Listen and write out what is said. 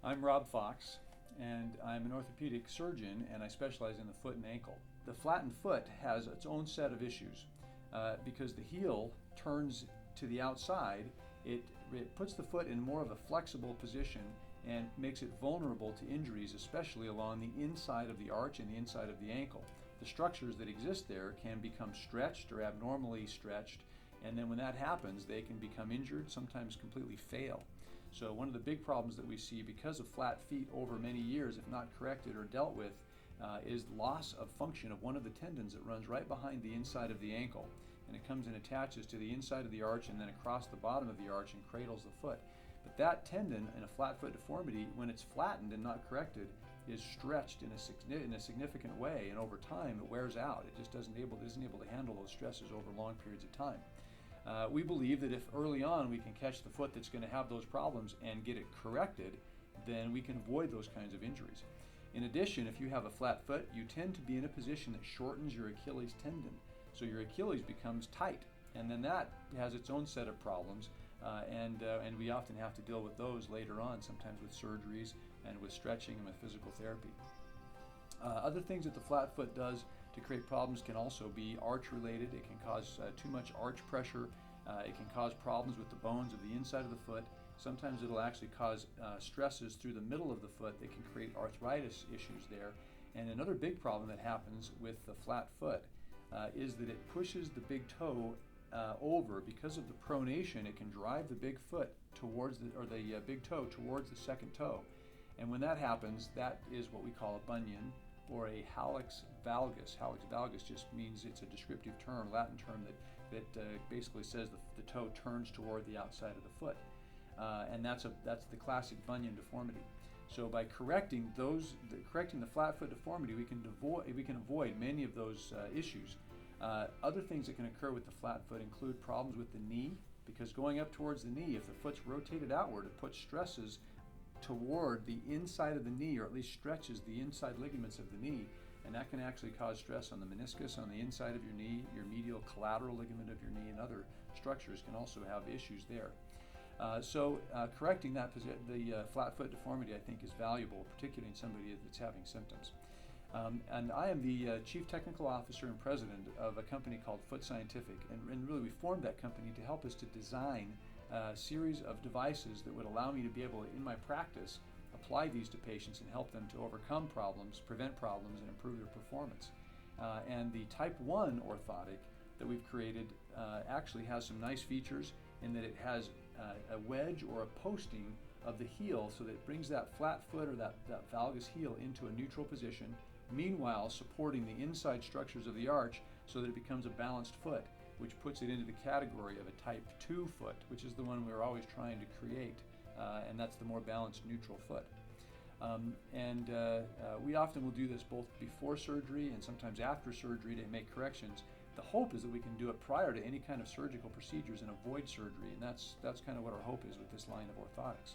I'm Rob Fox, and I'm an orthopedic surgeon, and I specialize in the foot and ankle. The flattened foot has its own set of issues because the heel turns to the outside. It puts the foot in more of a flexible position and makes it vulnerable to injuries, especially along the inside of the arch and the inside of the ankle. The structures that exist there can become stretched or abnormally stretched, and then when that happens, they can become injured, sometimes completely fail. So one of the big problems that we see because of flat feet over many years, if not corrected or dealt with, is loss of function of one of the tendons that runs right behind the inside of the ankle. And it comes and attaches to the inside of the arch and then across the bottom of the arch and cradles the foot. But that tendon in a flat foot deformity, when it's flattened and not corrected, is stretched in a significant way, and over time it wears out. It just isn't able to handle those stresses over long periods of time. We believe that if early on we can catch the foot that's going to have those problems and get it corrected, then we can avoid those kinds of injuries. In addition, if you have a flat foot, you tend to be in a position that shortens your Achilles tendon. So your Achilles becomes tight, and then that has its own set of problems, and we often have to deal with those later on, sometimes with surgeries and with stretching and with physical therapy. Other things that the flat foot does to create problems can also be arch related. It can cause too much arch pressure. It can cause problems with the bones of the inside of the foot. Sometimes it'll actually cause stresses through the middle of the foot that can create arthritis issues there. And another big problem that happens with the flat foot is that it pushes the big toe over. Because of the pronation, it can drive the big foot towards the big toe towards the second toe. And when that happens, that is what we call a bunion or a hallux valgus. Hallux valgus just means it's a descriptive term, Latin term that basically says the toe turns toward the outside of the foot. And that's the classic bunion deformity. So by correcting the flat foot deformity, we can avoid many of those issues. Other things that can occur with the flat foot include problems with the knee, because going up towards the knee, if the foot's rotated outward, it puts stresses toward the inside of the knee, or at least stretches the inside ligaments of the knee, and that can actually cause stress on the meniscus on the inside of your knee. Your medial collateral ligament of your knee and other structures can also have issues there. So correcting the flat foot deformity, I think, is valuable, particularly in somebody that's having symptoms. And I am the Chief Technical Officer and President of a company called Foot Scientific, and really we formed that company to help us to design a series of devices that would allow me to be able to, in my practice, apply these to patients and help them to overcome problems, prevent problems, and improve their performance. And the Type 1 orthotic that we've created actually has some nice features in that it has a wedge or a posting of the heel, so that it brings that flat foot or that valgus heel into a neutral position, meanwhile supporting the inside structures of the arch so that it becomes a balanced foot, which puts it into the category of a Type 2 foot, which is the one we're always trying to create, and that's the more balanced neutral foot. We often will do this both before surgery and sometimes after surgery to make corrections. The hope is that we can do it prior to any kind of surgical procedures and avoid surgery, and that's kind of what our hope is with this line of orthotics.